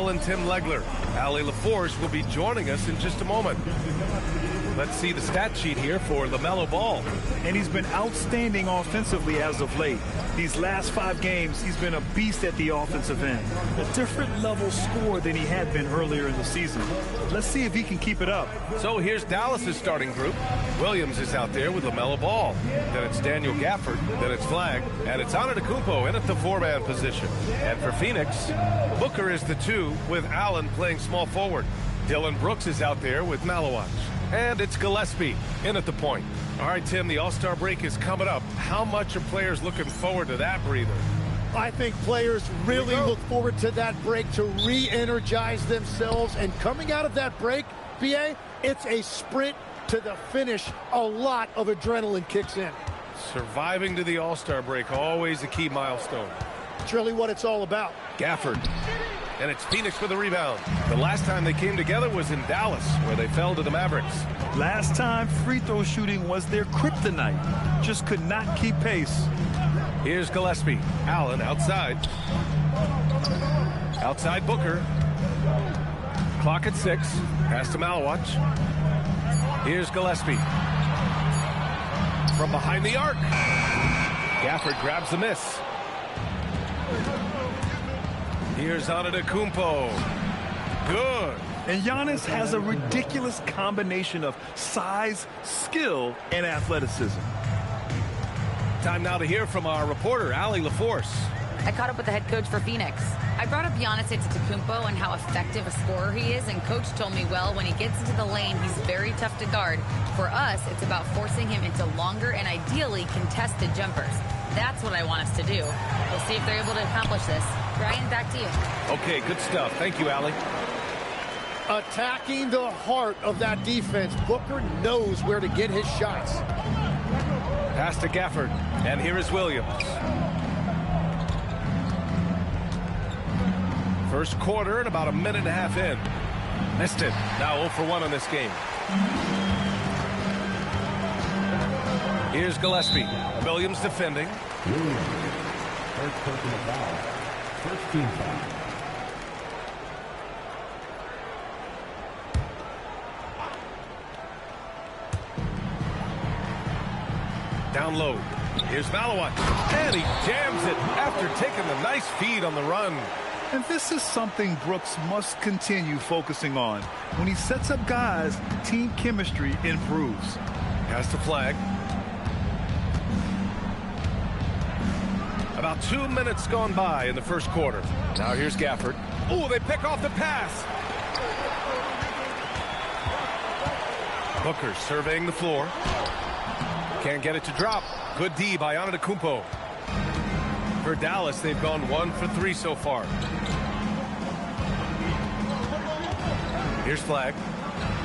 Al and Tim Legler. Allie LaForce will be joining us in just a moment. Let's see the stat sheet here for LaMelo Ball. And he's been outstanding offensively as of late. These last 5 games, he's been a beast at the offensive end. A different level score than he had been earlier in the season. Let's see if he can keep it up. So here's Dallas's starting group. Williams is out there with LaMelo Ball. Then it's Daniel Gafford. Then it's Flagg. And it's Antetokounmpo in at the 4-man position. And for Phoenix, Booker is the 2 with Allen playing small forward. Dylan Brooks is out there with Malawach. And it's Gillespie in at the point. All right, Tim, the All-Star break is coming up. How much are players looking forward to that breather? I think players really look forward to that break to re-energize themselves. And coming out of that break, BA, it's a sprint to the finish. A lot of adrenaline kicks in. Surviving to the All-Star break, always a key milestone. It's really what it's all about. Gafford. And it's Phoenix for the rebound. The last time they came together was in Dallas, where they fell to the Mavericks. Last time, free throw shooting was their kryptonite. Just could not keep pace. Here's Gillespie. Allen outside. Outside Booker. Clock at 6. Pass to Malawach. Here's Gillespie. From behind the arc. Gafford grabs the miss. Here's Antetokounmpo. Good. And Giannis has a ridiculous combination of size, skill, and athleticism. Time now to hear from our reporter, Allie LaForce. I caught up with the head coach for Phoenix. I brought up Giannis Antetokounmpo and how effective a scorer he is, and coach told me, well, when he gets into the lane, he's very tough to guard. For us, it's about forcing him into longer and ideally contested jumpers. That's what I want us to do. We'll see if they're able to accomplish this. Brian, back to you. Okay, good stuff. Thank you, Allie. Attacking the heart of that defense. Booker knows where to get his shots. Pass to Gafford. And here is Williams. First quarter and about a minute and a half in. Missed it. Now 0 for 1 on this game. Here's Gillespie. Williams defending. Williams. First personal foul. First team foul. Down low. Here's Malawach. And he jams it after taking a nice feed on the run. And this is something Brooks must continue focusing on. When he sets up guys, team chemistry improves. Pass to Flagg. About 2 minutes gone by in the first quarter. Now here's Gafford. Oh, they pick off the pass. Booker surveying the floor. Can't get it to drop. Good D by Antetokounmpo. For Dallas, they've gone 1 for 3 so far. Here's Flagg.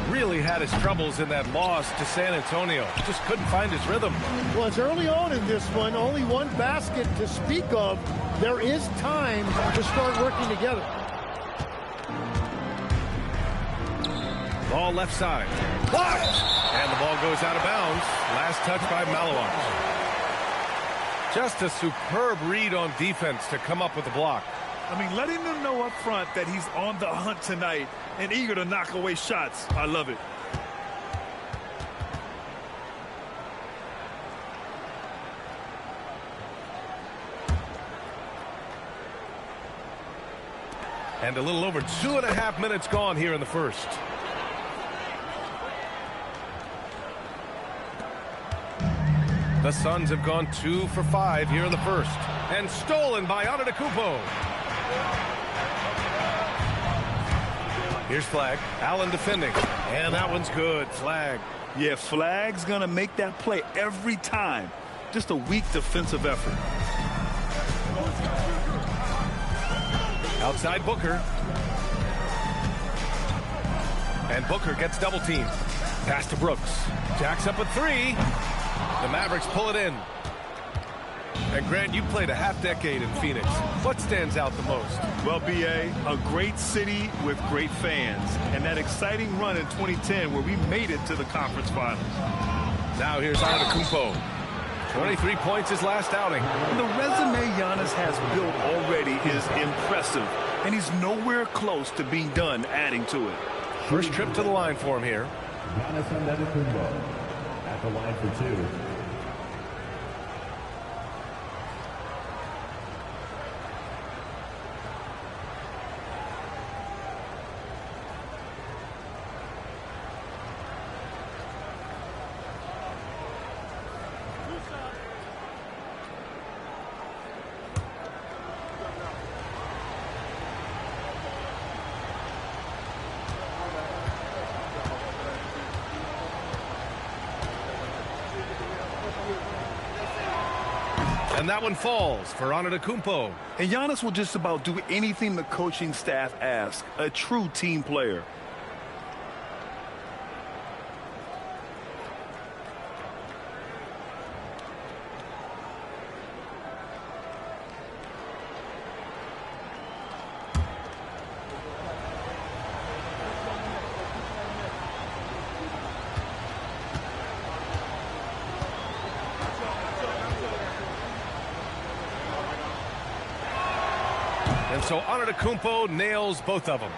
Really had his troubles in that loss to San Antonio. Just couldn't find his rhythm. Well, it's early on in this one. Only one basket to speak of. There is time to start working together. Ball left side. Blocked! And the ball goes out of bounds. Last touch by Malawach. Just a superb read on defense to come up with the block. I mean, letting them know up front that he's on the hunt tonight and eager to knock away shots. I love it. And a little over 2.5 minutes gone here in the first. The Suns have gone 2 for 5 here in the first. And stolen by Antetokounmpo. Here's Flagg. Allen defending. And that one's good. Flagg. Yeah, Flagg's going to make that play every time. Just a weak defensive effort. Outside Booker. And Booker gets double teamed. Pass to Brooks. Jacks up a 3. The Mavericks pull it in. And Grant, you played a half-decade in Phoenix. What stands out the most? Well, B.A., a great city with great fans. And that exciting run in 2010 where we made it to the conference finals. Now here's Antetokounmpo. 23 points his last outing. The resume Giannis has built already is impressive. and he's nowhere close to being done adding to it. First trip to the line for him here. Giannis Antetokounmpo at the line for 2. And that one falls for Antetokounmpo. And Giannis will just about do anything the coaching staff asks. A true team player. And so Antetokounmpo nails both of them.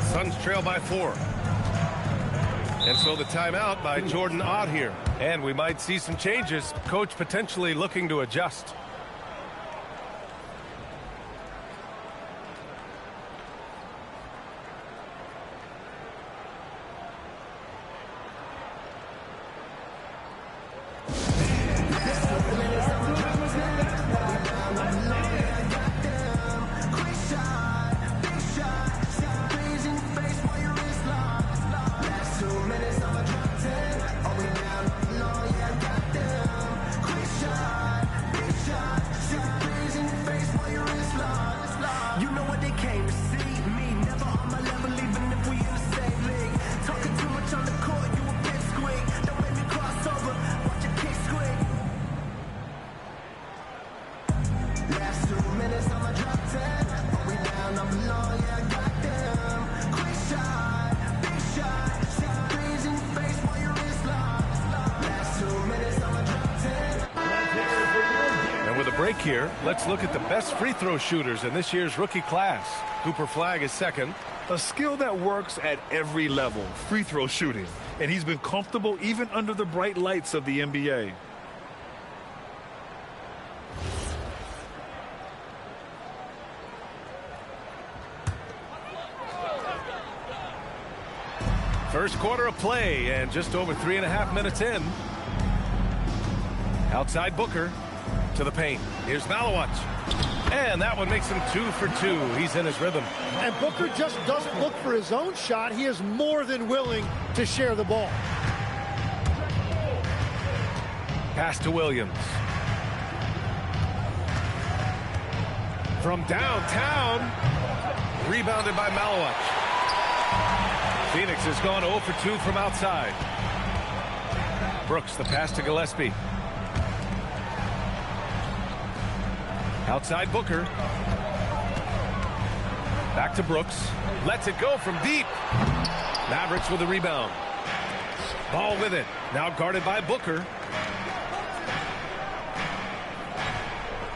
Suns trail by 4. And so the timeout by Jordan Ott here. And we might see some changes. Coach potentially looking to adjust. Break here. Let's look at the best free throw shooters in this year's rookie class. Cooper Flagg is second. A skill that works at every level, free throw shooting. And he's been comfortable even under the bright lights of the NBA. First quarter of play and just over 3.5 minutes in. Outside Booker. To the paint. Here's Malowacz. And that one makes him 2 for 2. He's in his rhythm. And Booker just doesn't look for his own shot. He is more than willing to share the ball. Pass to Williams. From downtown. Rebounded by Malowacz. Phoenix has gone 0 for 2 from outside. Brooks, the pass to Gillespie. Outside Booker. Back to Brooks. Lets it go from deep. Mavericks with the rebound. Ball with it. Now guarded by Booker.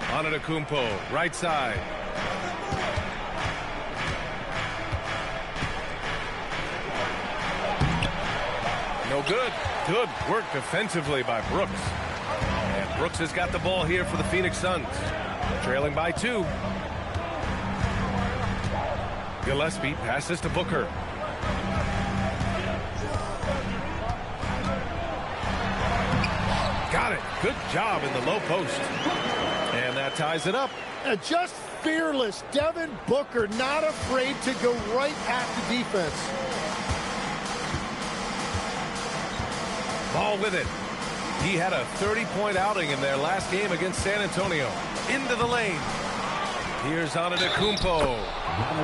Antetokounmpo, right side. No good. Good work defensively by Brooks. And Brooks has got the ball here for the Phoenix Suns. Trailing by 2. Gillespie passes to Booker. Got it. Good job in the low post. And that ties it up. Just fearless. Devin Booker not afraid to go right at the defense. Ball with it. He had a 30-point outing in their last game against San Antonio. Into the lane. Here's Antetokounmpo.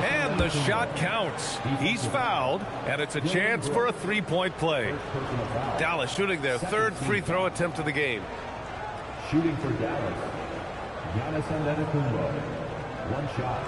And the shot counts. He's fouled, and it's a chance for a 3-point play. Dallas shooting their 3rd free throw attempt of the game. Shooting for Dallas, Giannis Antetokounmpo. 1 shot.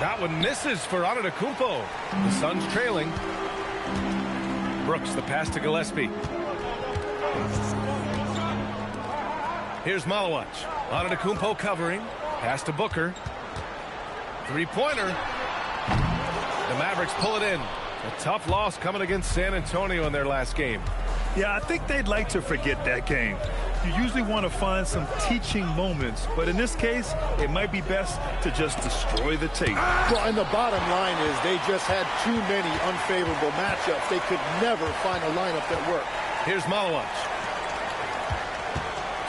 That one misses for Antetokounmpo. The Suns trailing. Brooks, the pass to Gillespie. Here's Malawach. Antetokounmpo covering. Pass to Booker. Three-pointer. The Mavericks pull it in. A tough loss coming against San Antonio in their last game. Yeah, I think they'd like to forget that game. You usually want to find some teaching moments, but in this case, it might be best to just destroy the tape. Well, and the bottom line is they just had too many unfavorable matchups. They could never find a lineup that worked. Here's Malawach.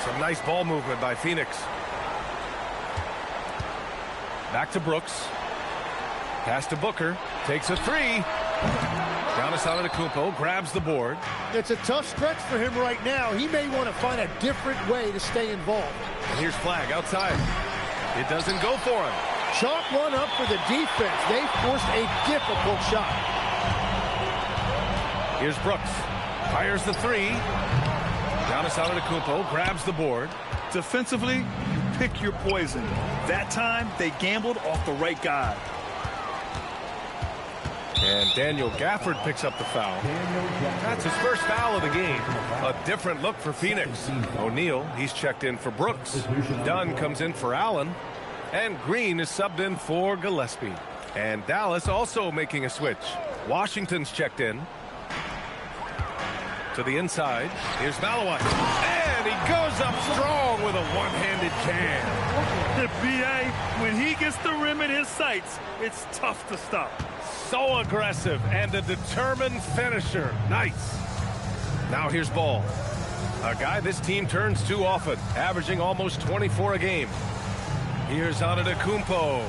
Some nice ball movement by Phoenix. Back to Brooks. Pass to Booker. Takes a three. Giannis Antetokounmpo grabs the board. It's a tough stretch for him right now. He may want to find a different way to stay involved. And here's Flag outside. It doesn't go for him. Chalk one up for the defense. They forced a difficult shot. Here's Brooks. Fires the three. Giannis Antetokounmpo grabs the board. Defensively, you pick your poison. That time, they gambled off the right guy. And Daniel Gafford picks up the foul. That's his first foul of the game. A different look for Phoenix. O'Neal, he's checked in for Brooks. Dunn comes in for Allen. And Green is subbed in for Gillespie. And Dallas also making a switch. Washington's checked in. To the inside. Here's Malawach. And he goes up strong with a one-handed jam. The BA, when he gets the rim in his sights, it's tough to stop. So aggressive and a determined finisher. Nice. Now here's Ball. A guy this team turns to often, averaging almost 24 a game. Here's Antetokounmpo.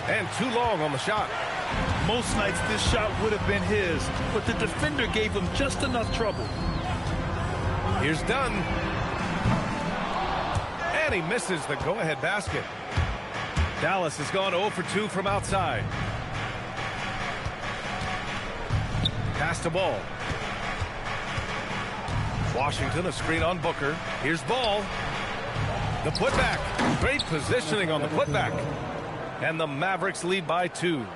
And too long on the shot. Most nights this shot would have been his, but the defender gave him just enough trouble. Here's Dunn. And he misses the go-ahead basket. Dallas has gone 0 for 2 from outside. Pass to Ball. Washington, a screen on Booker. Here's Ball. The putback. Great positioning on the putback. And the Mavericks lead by 2.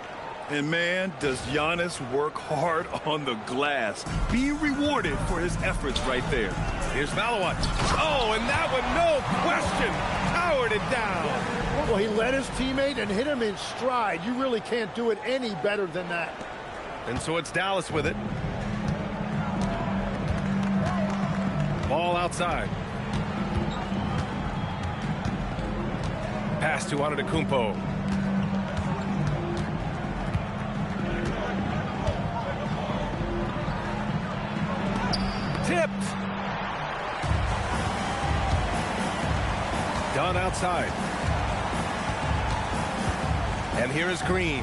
And man, does Giannis work hard on the glass. Being rewarded for his efforts right there. Here's Malawach. Oh, and that one, no question, powered it down. Well, he led his teammate and hit him in stride. You really can't do it any better than that. And so it's Dallas with it. Ball outside. Pass to Antetokounmpo. Tipped. Dunn outside. And here is Green.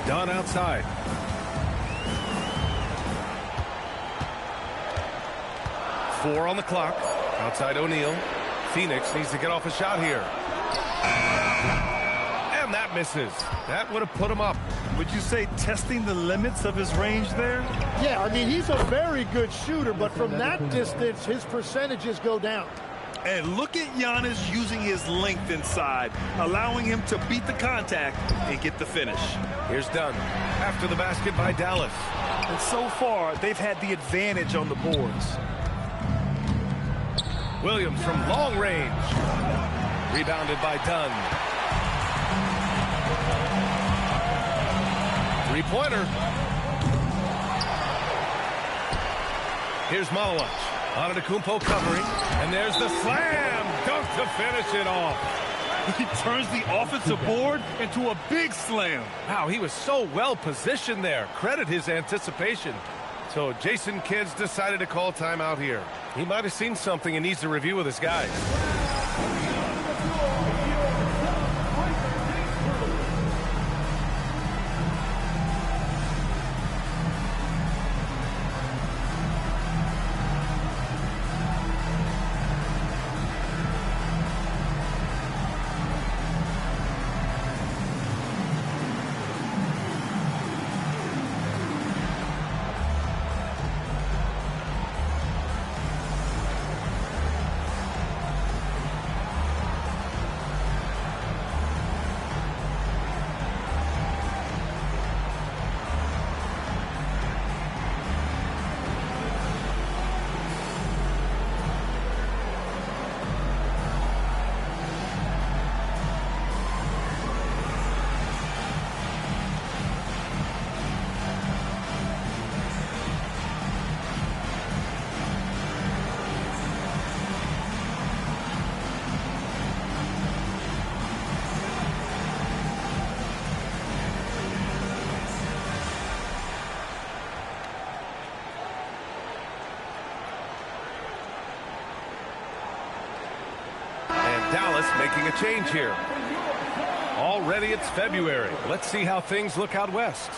Dunn outside. Four on the clock. Outside O'Neal. Phoenix needs to get off a shot here. And that misses. That would have put him up. Would you say testing the limits of his range there? Yeah, I mean, he's a very good shooter, but from that distance, his percentages go down. And look at Giannis using his length inside, allowing him to beat the contact and get the finish. Here's Dunn. After the basket by Dallas. And so far, they've had the advantage on the boards. Williams from long range. Rebounded by Dunn. Three-pointer. Here's Malawach. Antetokounmpo covering. And there's the slam dunk to finish it off. He turns the offensive board into a big slam. Wow, he was so well positioned there. Credit his anticipation. So Jason Kidd's decided to call timeout here. He might have seen something and needs to review with his guys. making a change here. Already it's February. Let's see how things look out west.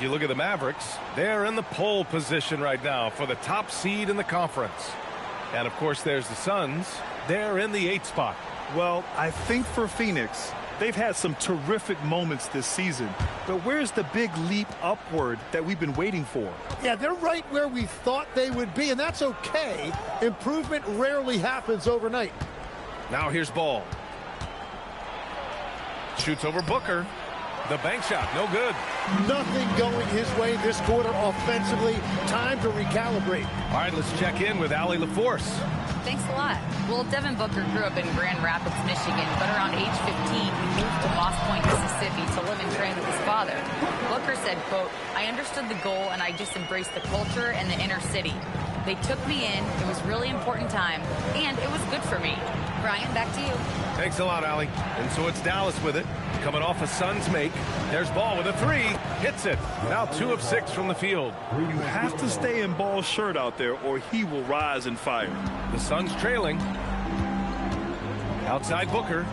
You look at the Mavericks, they're in the pole position right now for the top seed in the conference. And of course there's the Suns. They're in the 8th spot. Well, I think for Phoenix, they've had some terrific moments this season. But where's the big leap upward that we've been waiting for? Yeah, they're right where we thought they would be, and that's okay. Improvement rarely happens overnight. Now here's Ball. Shoots over Booker. The bank shot, no good. Nothing going his way this quarter offensively. Time to recalibrate. All right, let's check in with Allie LaForce. Thanks a lot. Well, Devin Booker grew up in Grand Rapids, Michigan, but around age 15, he moved to Moss Point, Mississippi to live and train with his father. Booker said, quote, "I understood the goal and I just embraced the culture and the inner city. They took me in. It was really important time, and it was good for me." Brian, back to you. Thanks a lot, Allie. And so it's Dallas with it. Coming off a Suns make. There's Ball with a 3. Hits it. Now 2 of 6 from the field. You have to stay in Ball's shirt out there or he will rise and fire. The Suns trailing. Outside Booker.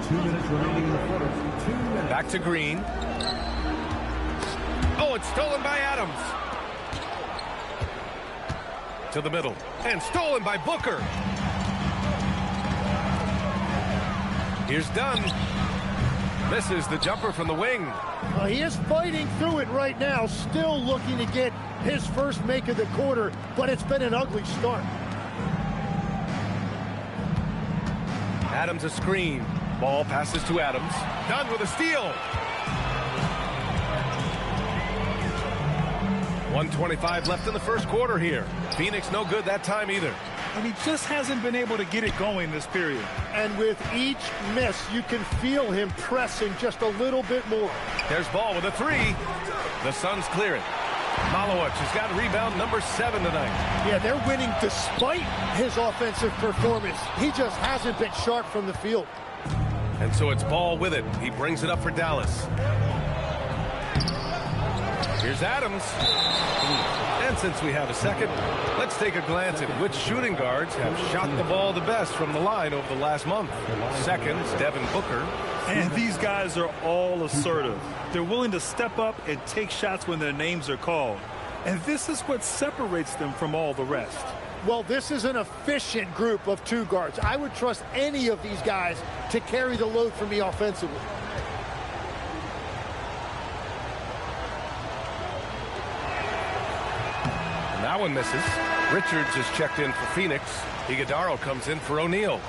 2 minutes remaining in the first. 2 minutes. Back to Green. Oh, it's stolen by Adams. To the middle. And stolen by Booker. Here's Dunn. Misses the jumper from the wing. He is fighting through it right now, still looking to get his first make of the quarter, but it's been an ugly start. Adams a screen. Ball passes to Adams. Dunn with a steal. 1:25 left in the first quarter here. Phoenix no good that time either. And he just hasn't been able to get it going this period. And with each miss, you can feel him pressing just a little bit more. There's Ball with a 3. The Suns clear it. Malowicz has got rebound number 7 tonight. Yeah, they're winning despite his offensive performance. He just hasn't been sharp from the field. And so it's Ball with it. He brings it up for Dallas. Here's Adams. And since we have a second, let's take a glance at which shooting guards have shot the ball the best from the line over the last month. Second is Devin Booker. And these guys are all assertive. They're willing to step up and take shots when their names are called. And this is what separates them from all the rest. Well, this is an efficient group of 2 guards. I would trust any of these guys to carry the load for me offensively. That one misses. Richards is checked in for Phoenix. Iguodala comes in for O'Neal.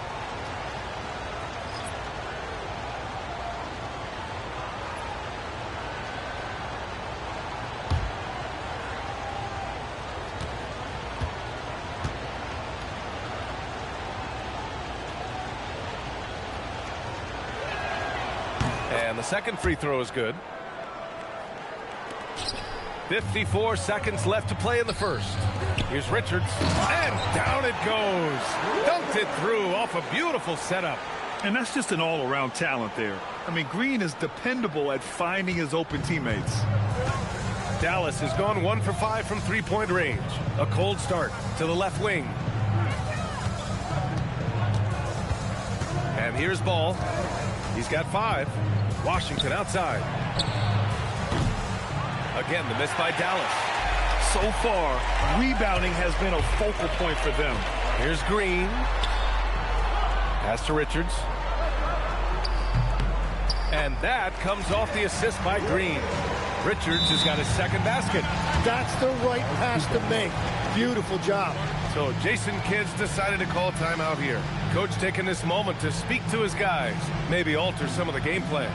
And the second free throw is good. 54 seconds left to play in the first. Here's Richards. And down it goes. Dunked it through off a beautiful setup. And that's just an all-around talent there. I mean, Green is dependable at finding his open teammates. Dallas has gone 1 for 5 from three-point range. A cold start to the left wing. And here's Ball. He's got 5. Washington outside. Again, the miss by Dallas. So far, rebounding has been a focal point for them. Here's Green. Pass to Richards. And that comes off the assist by Green. Richards has got his second basket. That's the right pass to make. Beautiful job. So Jason Kidd's decided to call timeout here. Coach taking this moment to speak to his guys. Maybe alter some of the game plan.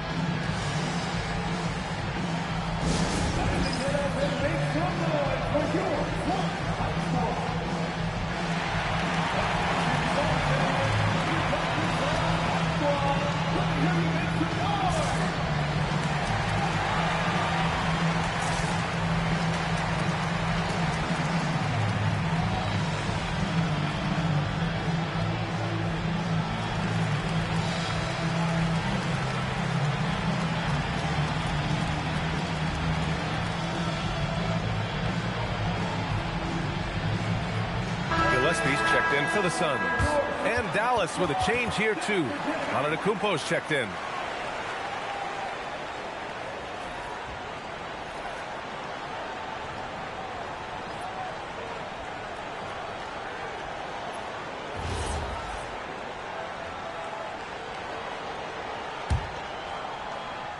Gillespie's checked in for the Suns. And Dallas with a change here, too. Antetokounmpo's checked in.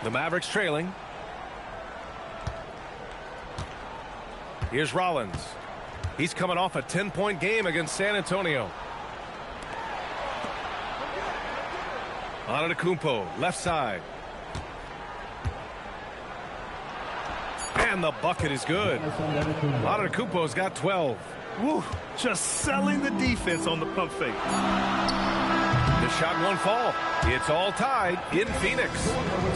The Mavericks trailing. Here's Rollins. He's coming off a 10-point game against San Antonio. Antetokounmpo, left side. And the bucket is good. Antetokounmpo's got 12. Woo, just selling the defense on the pump fake. The shot won't fall. It's all tied in Phoenix.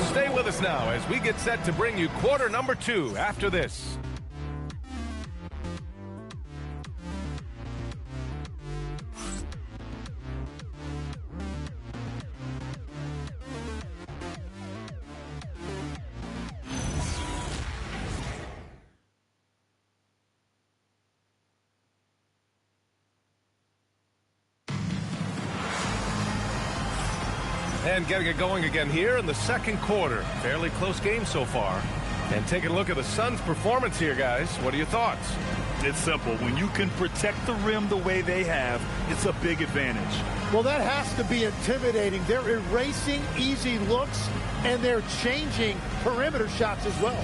Stay with us now as we get set to bring you quarter number 2 after this. And getting it going again here in the second quarter. Fairly close game so far. And taking a look at the Suns' performance here, guys. What are your thoughts? It's simple. When you can protect the rim the way they have, it's a big advantage. Well, that has to be intimidating. They're erasing easy looks, and they're changing perimeter shots as well.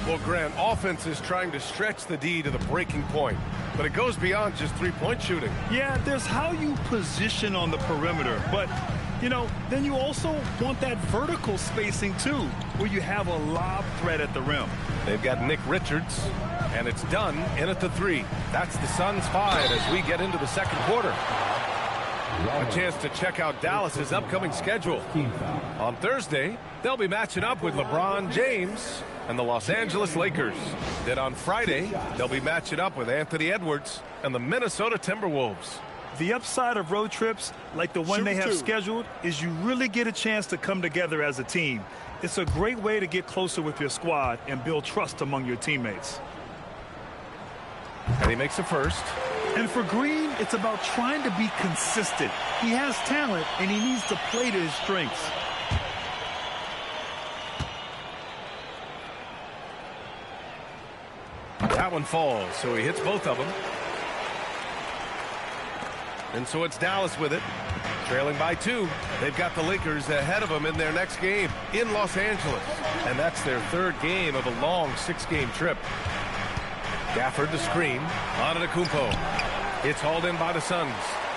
Well, Grant, offense is trying to stretch the D to the breaking point. But it goes beyond just three-point shooting. Yeah, there's how you position on the perimeter. But, you know, then you also want that vertical spacing, too, where you have a lob threat at the rim. They've got Nick Richards, and it's done in at the 3. That's the Suns' 5 as we get into the second quarter. A chance to check out Dallas's upcoming schedule. On Thursday, they'll be matching up with LeBron James and the Los Angeles Lakers. Then on Friday, they'll be matching up with Anthony Edwards and the Minnesota Timberwolves. The upside of road trips, like the one they have scheduled, is you really get a chance to come together as a team. It's a great way to get closer with your squad and build trust among your teammates. And he makes the first. And for Green, it's about trying to be consistent. He has talent, and he needs to play to his strengths. That one falls, so he hits both of them. And so it's Dallas with it, trailing by 2. They've got the Lakers ahead of them in their next game in Los Angeles. And that's their third game of a long 6-game trip. Gafford the screen. Antetokounmpo. It's hauled in by the Suns.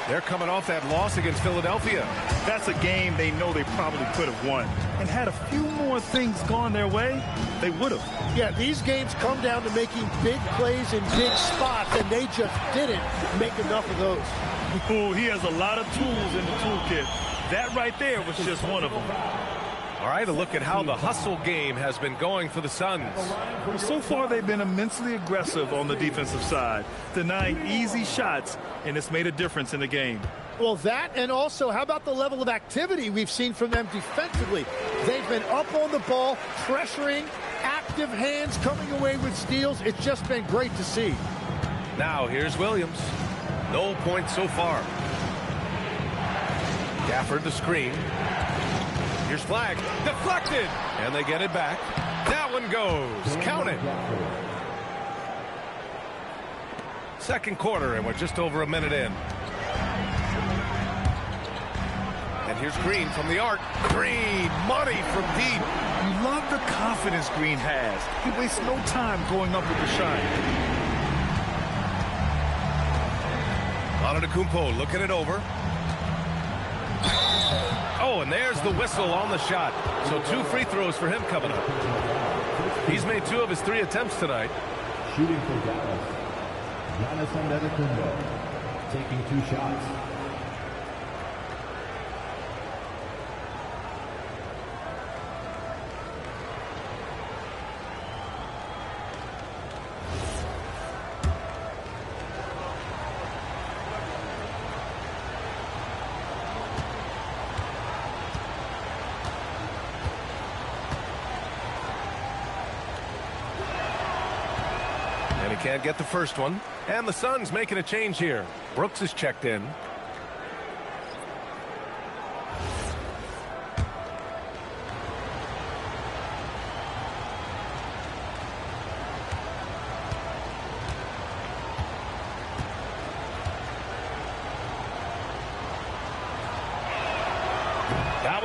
They're coming off that loss against Philadelphia. That's a game they know they probably could have won. And had a few more things gone their way, they would have. Yeah, these games come down to making big plays in big spots, and they just didn't make enough of those. Ooh, he has a lot of tools in the toolkit. That right there was just one of them. All right, a look at how the hustle game has been going for the Suns. So far, they've been immensely aggressive on the defensive side, denying easy shots, and it's made a difference in the game. Well, that, and also, how about the level of activity we've seen from them defensively? They've been up on the ball, pressuring, active hands coming away with steals. It's just been great to see. Now, here's Williams. No points so far. Gafford the screen. Here's Flag. Deflected. And they get it back. That one goes. Count it. Second quarter, and we're just over a minute in. And here's Green from the arc. Green, money from deep. You love the confidence Green has. He wastes no time going up with the shot. Antetokounmpo looking it over. Oh, and there's the whistle on the shot. So 2 free throws for him coming up. He's made 2 of his 3 attempts tonight. Shooting for Dallas, Giannis Antetokounmpo, taking 2 shots. Can't get the first one. And the Suns making a change here. Brooks is checked in.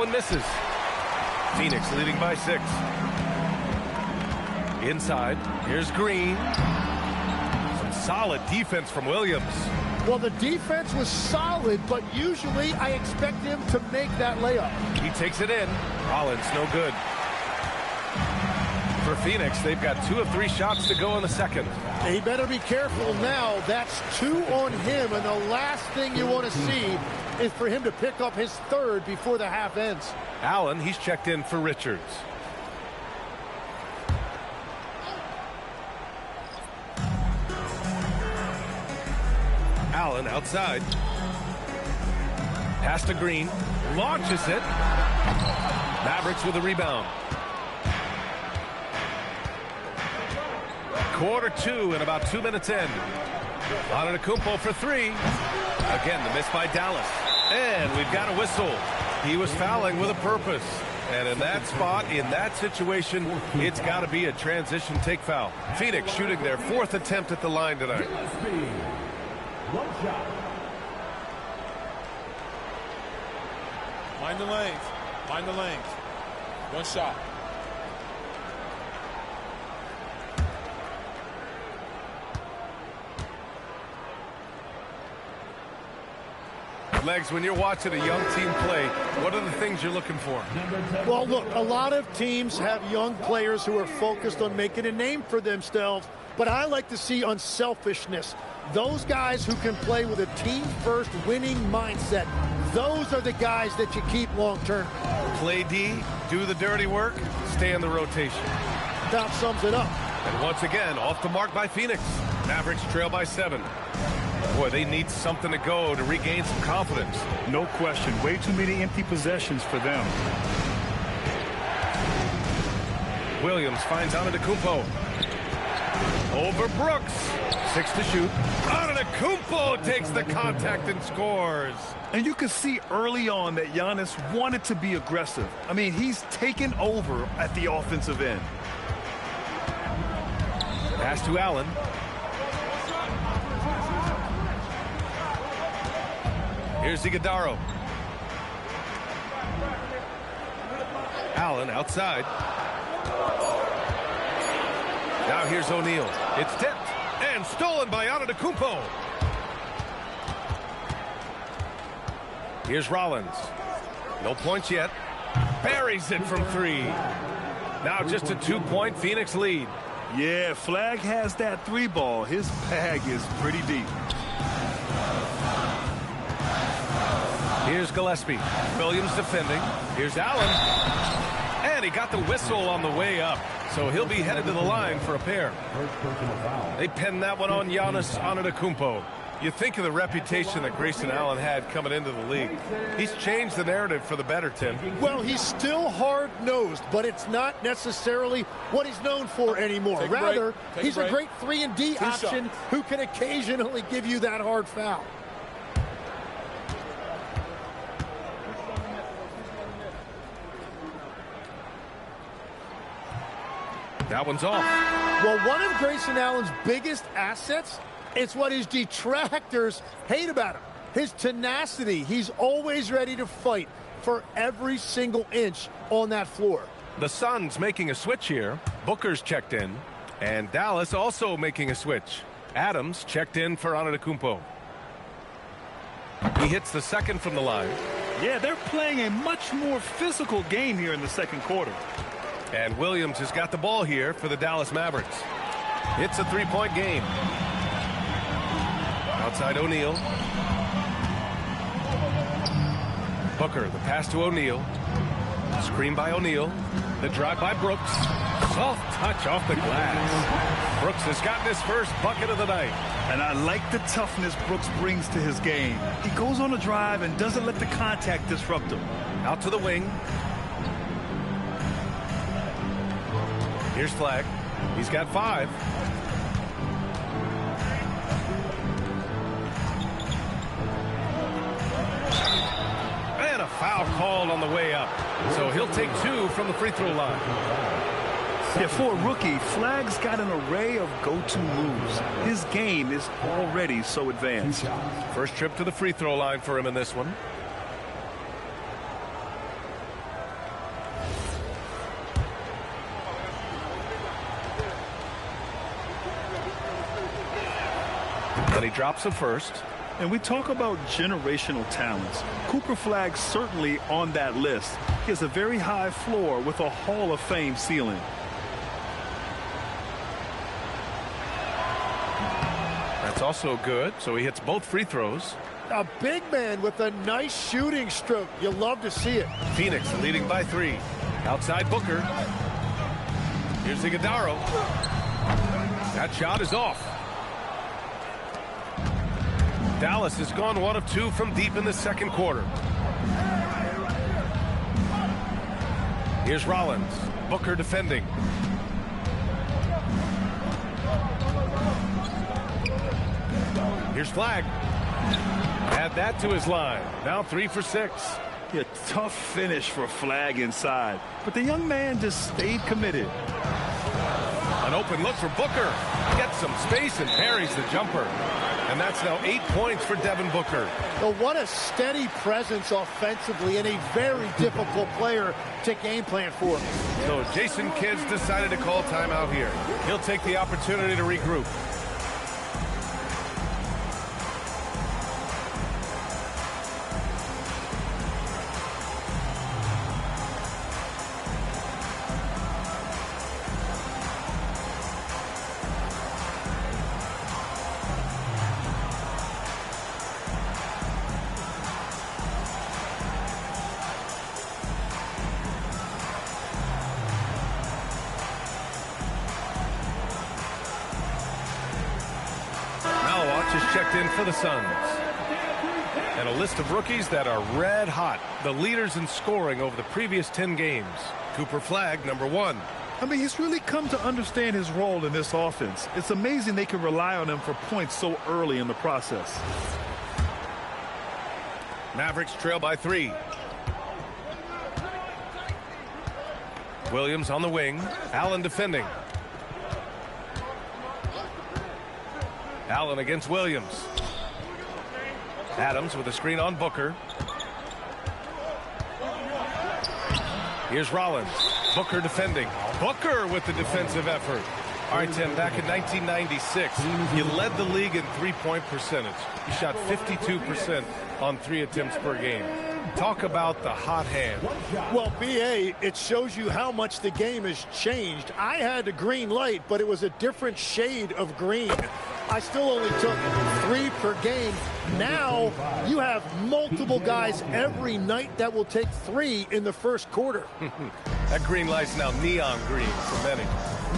one misses. Phoenix leading by 6. Inside, here's Green. Some solid defense from Williams. Well, the defense was solid, but usually I expect him to make that layup. He takes it in. Rollins, no good. For Phoenix, they've got 2 of 3 shots to go in the second. He better be careful now. That's 2 on him, and the last thing you want to see is for him to pick up his 3rd before the half ends. Allen, he's checked in for Richards. Allen outside. Pass to Green. Launches it. Mavericks with a rebound. Quarter 2 and about 2 minutes in. Antetokounmpo for 3. Again, the miss by Dallas. And we've got a whistle. He was fouling with a purpose. And in that spot, in that situation, it's got to be a transition take foul. Phoenix shooting their 4th attempt at the line tonight. One shot. Mind the lanes. Mind the lanes. One shot. Legs, when you're watching a young team play, what are the things you're looking for? Well, look, a lot of teams have young players who are focused on making a name for themselves, but I like to see unselfishness. Those guys who can play with a team-first winning mindset, those are the guys that you keep long-term. Play D, do the dirty work, stay in the rotation. That sums it up. And once again, off the mark by Phoenix. Mavericks trail by 7. Boy, they need something to go to regain some confidence. No question. Way too many empty possessions for them. Williams finds Antetokounmpo. Over Brooks. 6 to shoot. Antetokounmpo takes the contact and scores. And you can see early on that Giannis wanted to be aggressive. I mean, he's taken over at the offensive end. Pass to Allen. Here's Iguodala. Allen outside. Now here's O'Neal. It's tipped and stolen by Antetokounmpo. Here's Rollins. No points yet. Buries it from 3. Now just a 2-point Phoenix lead. Yeah, Flag has that 3 ball. His bag is pretty deep. Here's Gillespie. Williams defending. Here's Allen. And he got the whistle on the way up. So he'll be headed to the line for a pair. They pinned that one on Giannis Antetokounmpo. You think of the reputation that Grayson Allen had coming into the league. He's changed the narrative for the better, Tim. Well, he's still hard-nosed, but it's not necessarily what he's known for anymore. Rather, he's a great 3-and-D option who can occasionally give you that hard foul. That one's off. Well, one of Grayson Allen's biggest assets, it's what his detractors hate about him. His tenacity. He's always ready to fight for every single inch on that floor. The Suns making a switch here. Booker's checked in. And Dallas also making a switch. Adams checked in for Antetokounmpo. He hits the second from the line. Yeah, they're playing a much more physical game here in the second quarter. And Williams has got the ball here for the Dallas Mavericks. It's a 3-point game. Outside O'Neal. Booker, the pass to O'Neal. Screen by O'Neal. The drive by Brooks. Soft touch off the glass. Brooks has gotten his first bucket of the night. And I like the toughness Brooks brings to his game. He goes on a drive and doesn't let the contact disrupt him. Out to the wing. Here's Flag. He's got 5. And a foul called on the way up. So he'll take 2 from the free throw line. Yeah, for a rookie, Flag's got an array of go-to moves. His game is already so advanced. First trip to the free throw line for him in this one. And he drops him first. And we talk about generational talents. Cooper Flagg certainly on that list. He has a very high floor with a Hall of Fame ceiling. That's also good, so he hits both free throws. A big man with a nice shooting stroke. You love to see it. Phoenix leading by 3. Outside Booker. Here's Iguodala. That shot is off. Dallas has gone 1 of 2 from deep in the second quarter. Here's Rollins. Booker defending. Here's Flagg. Add that to his line. Now 3 for 6. A tough finish for Flagg inside, but the young man just stayed committed. An open look for Booker. Gets some space and parries the jumper. And that's now 8 points for Devin Booker. Well, what a steady presence offensively and a very difficult player to game plan for. So Jason Kidd's decided to call timeout here. He'll take the opportunity to regroup. Just checked in for the Suns. And a list of rookies that are red hot. The leaders in scoring over the previous 10 games. Cooper Flagg, number 1. I mean, he's really come to understand his role in this offense. It's amazing they can rely on him for points so early in the process. Mavericks trail by 3. Williams on the wing. Allen defending. Allen against Williams. Adams with a screen on Booker. Here's Rollins. Booker defending. Booker with the defensive effort. All right, Tim, back in 1996, you led the league in three-point percentage. You shot 52% on 3 attempts per game. Talk about the hot hand. Well, B.A., it shows you how much the game has changed. I had a green light, but it was a different shade of green. I still only took 3 per game. Now you have multiple guys every night that will take 3 in the first quarter. That green light's now neon green for many.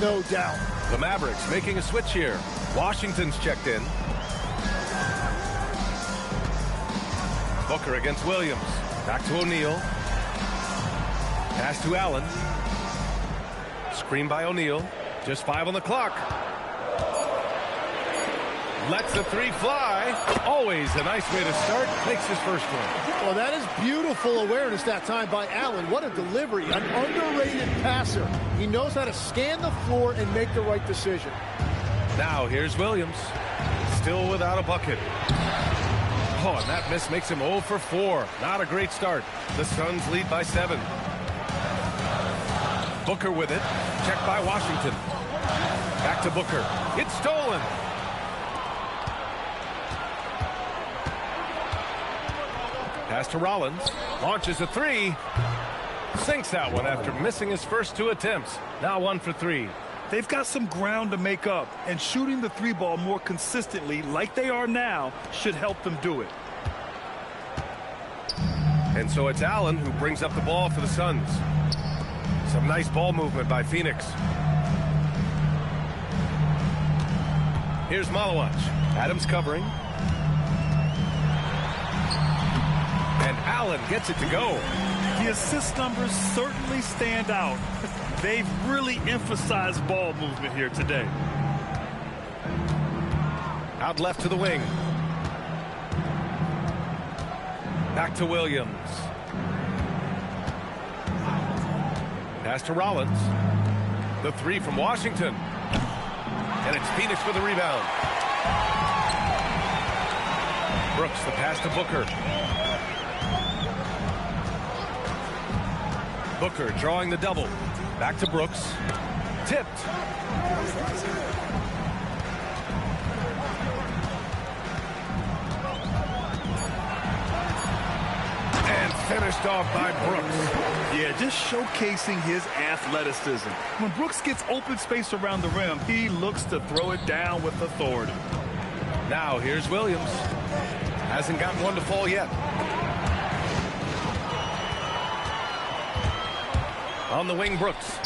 No doubt. The Mavericks making a switch here. Washington's checked in. Booker against Williams. Back to O'Neal. Pass to Allen. Screen by O'Neal. Just 5 on the clock. Lets the 3 fly. Always a nice way to start. Makes his first one. Well, that is beautiful awareness that time by Allen. What a delivery. An underrated passer. He knows how to scan the floor and make the right decision. Now here's Williams. Still without a bucket. Oh, and that miss makes him 0 for 4. Not a great start. The Suns lead by 7. Booker with it. Checked by Washington. Back to Booker. It's stolen. Pass to Rollins. Launches a 3. Sinks that one after missing his first 2 attempts. Now 1 for 3. They've got some ground to make up, and shooting the 3-ball more consistently like they are now should help them do it. And so it's Allen who brings up the ball for the Suns. Some nice ball movement by Phoenix. Here's Malawach. Adams covering. And Allen gets it to go. The assist numbers certainly stand out. They've really emphasized ball movement here today. Out left to the wing. Back to Williams. Pass to Rollins. The 3 from Washington. And it's Phoenix for the rebound. Brooks, the pass to Booker. Booker drawing the double. Back to Brooks. Tipped. finished off by Brooks. Yeah, just showcasing his athleticism. When Brooks gets open space around the rim, he looks to throw it down with authority. Now here's Williams. Hasn't gotten one to fall yet. On the wing, Brooks.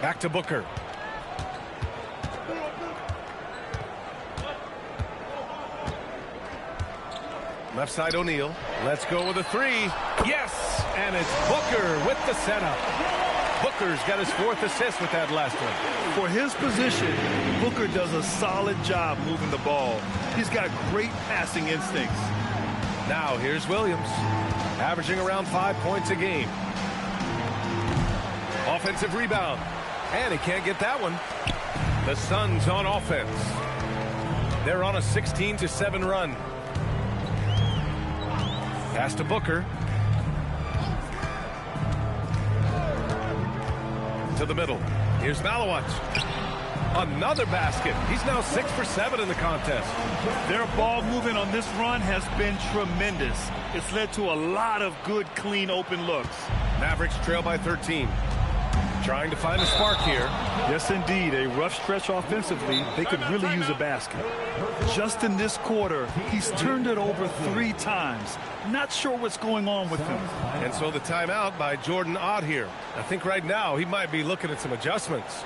Back to Booker. Left side O'Neal. Let's go with a three. Yes! And it's Booker with the setup. Booker's got his 4th assist with that last one. For his position, Booker does a solid job moving the ball. He's got great passing instincts. Now here's Williams, averaging around 5 points a game. Offensive rebound. And he can't get that one. The Suns on offense. They're on a 16-7 run. Pass to Booker. To the middle. Here's Malawat. Another basket. He's now 6 for 7 in the contest. Their ball movement on this run has been tremendous. It's led to a lot of good, clean, open looks. Mavericks trail by 13. Trying to find a spark here. Yes, indeed. A rough stretch offensively. They could really use a basket. Just in this quarter, he's turned it over 3 times. Not sure what's going on with him. And so the timeout by Jordan Ott here. I think right now he might be looking at some adjustments.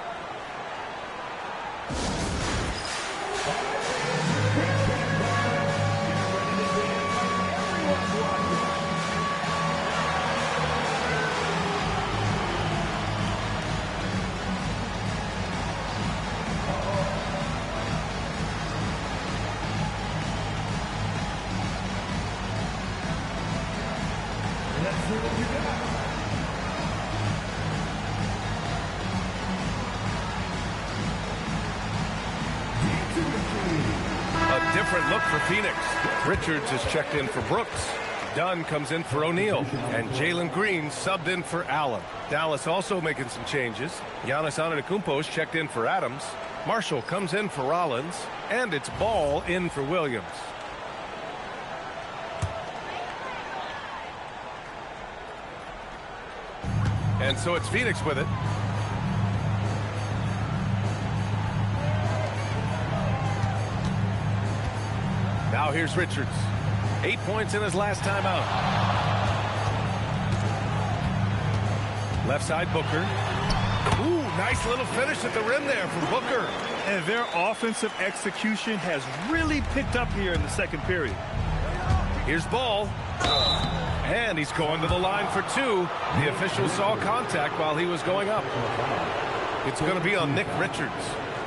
A different look for Phoenix. Richards is checked in for Brooks. Dunn comes in for O'Neal. And Jalen Green subbed in for Allen. Dallas also making some changes. Giannis Antetokounmpo is checked in for Adams. Marshall comes in for Rollins. And it's Ball in for Williams. And so it's Phoenix with it. Now here's Richards. 8 points in his last time out. Left side Booker. Ooh, nice little finish at the rim there from Booker. And their offensive execution has really picked up here in the second period. Here's Ball. And he's going to the line for 2. The official saw contact while he was going up. It's going to be on Nick Richards.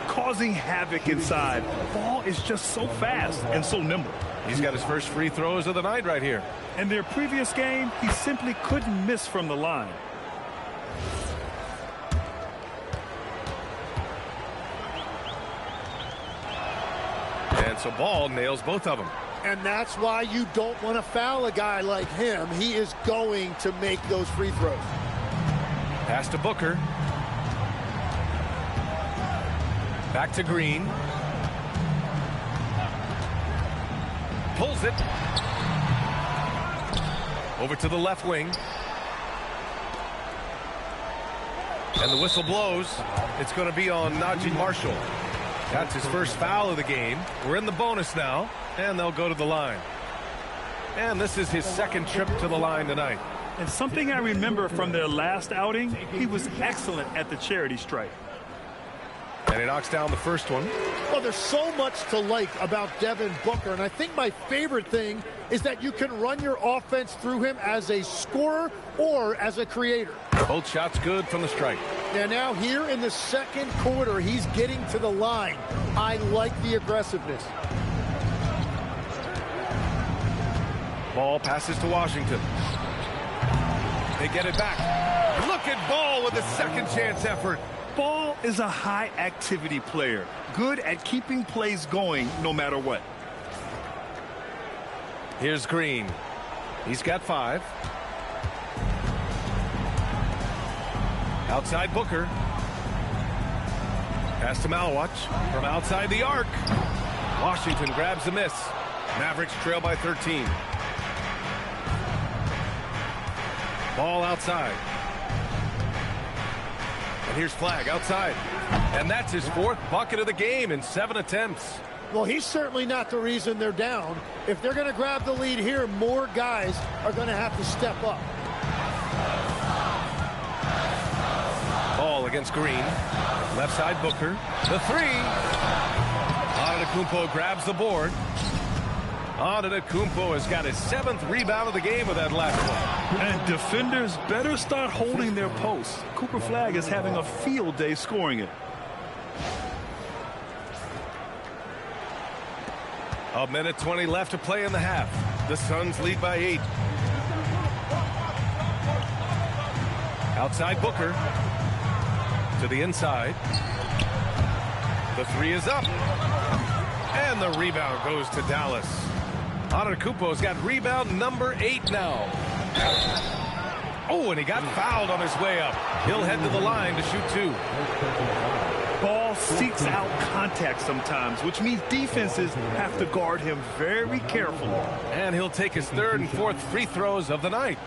Causing havoc inside. Ball is just so fast and so nimble. He's got his first free throws of the night right here. In their previous game, he simply couldn't miss from the line. And so Ball nails both of them. And that's why you don't want to foul a guy like him. He is going to make those free throws. Pass to Booker. Back to Green. Pulls it. Over to the left wing. And the whistle blows. It's going to be on Najee Marshall. That's his first foul of the game. We're in the bonus now, and they'll go to the line. And this is his second trip to the line tonight. And something I remember from their last outing, he was excellent at the charity stripe. And he knocks down the first one. Well, there's so much to like about Devin Booker, and I think my favorite thing is that you can run your offense through him as a scorer or as a creator. Both shots good from the stripe. And now here in the second quarter, he's getting to the line. I like the aggressiveness. Ball passes to Washington. They get it back. Look at Ball with a second chance effort. Ball is a high-activity player, good at keeping plays going no matter what. Here's Green. He's got 5. Outside Booker. Pass to Malawat from outside the arc. Washington grabs the miss. Mavericks trail by 13. Ball outside. And here's Flagg outside. And that's his 4th bucket of the game in 7 attempts. Well, he's certainly not the reason they're down. If they're going to grab the lead here, more guys are going to have to step up. Ball against Green. Left side Booker. The 3. Antetokounmpo grabs the board. Antetokounmpo has got his 7th rebound of the game with that last one. And defenders better start holding their posts. Cooper Flagg is having a field day scoring it. A minute 20 left to play in the half. The Suns lead by 8. Outside Booker. To the inside. The 3 is up. And the rebound goes to Dallas. Antetokounmpo's got rebound number 8 now. Oh, and he got fouled on his way up. He'll head to the line to shoot 2. Ball seeks out contact sometimes, which means defenses have to guard him very carefully. And he'll take his 3rd and 4th free throws of the night.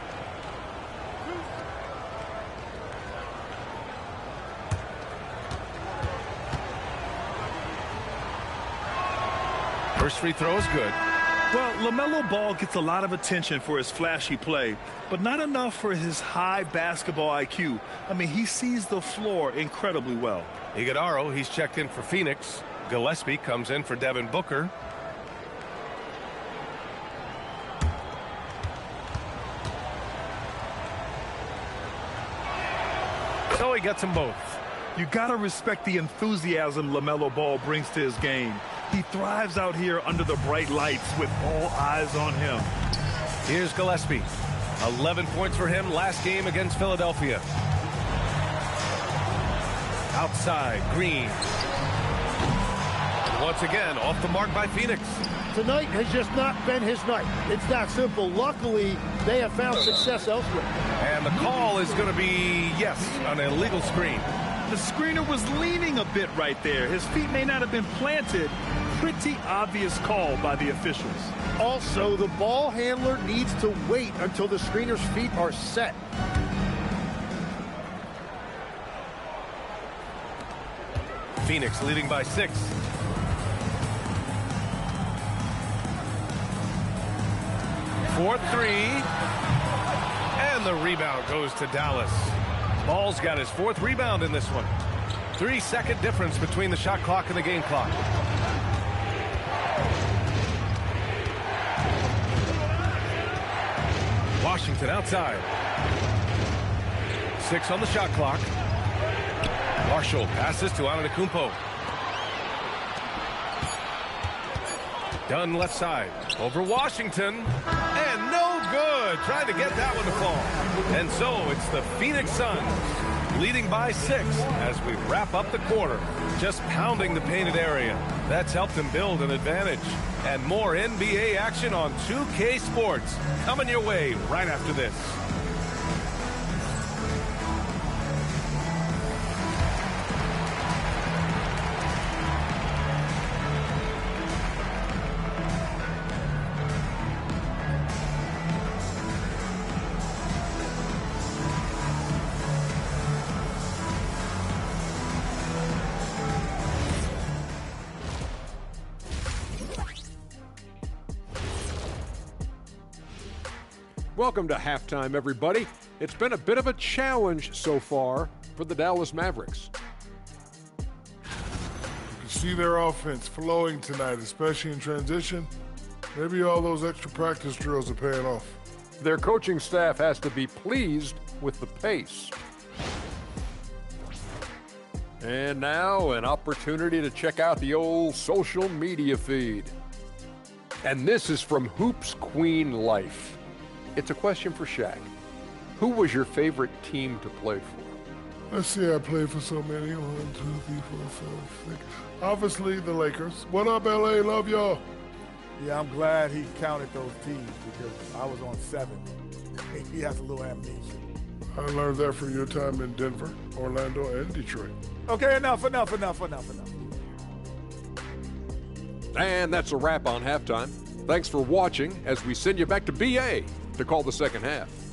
First free throw is good. Well, LaMelo Ball gets a lot of attention for his flashy play, but not enough for his high basketball IQ. I mean, he sees the floor incredibly well. Iguodaro, he's checked in for Phoenix. Gillespie comes in for Devin Booker. So he gets them both. You got to respect the enthusiasm LaMelo Ball brings to his game. He thrives out here under the bright lights with all eyes on him. Here's Gillespie. 11 points for him last game against Philadelphia. Outside, Green. Once again, off the mark by Phoenix. Tonight has just not been his night. It's that simple. Luckily, they have found success elsewhere. And the call is going to be, yes, an illegal screen. The screener was leaning a bit right there. His feet may not have been planted. Pretty obvious call by the officials. Also, the ball handler needs to wait until the screener's feet are set. Phoenix leading by 6. Fourth 3. And the rebound goes to Dallas. Ball's got his 4th rebound in this one. 3-second difference between the shot clock and the game clock. Washington outside. 6 on the shot clock. Marshall passes to Antetokounmpo. Dunn left side. Over Washington. And no good. Trying to get that one to fall. And so it's the Phoenix Suns leading by 6 as we wrap up the quarter. Just pounding the painted area. That's helped them build an advantage. And more NBA action on 2K Sports coming your way right after this. Welcome to halftime, everybody. It's been a bit of a challenge so far for the Dallas Mavericks. You can see their offense flowing tonight, especially in transition. Maybe all those extra practice drills are paying off. Their coaching staff has to be pleased with the pace. And now an opportunity to check out the old social media feed. And this is from Hoops Queen Life. It's a question for Shaq. Who was your favorite team to play for? Let's see, I played for so many. 1, 2, 3, 4, 5, 6. Obviously, the Lakers. What up, LA? Love y'all. Yeah, I'm glad he counted those teams because I was on 7. He has a little amnesia. I learned that from your time in Denver, Orlando, and Detroit. Okay, enough. And that's a wrap on halftime. Thanks for watching as we send you back to BA to call the second half.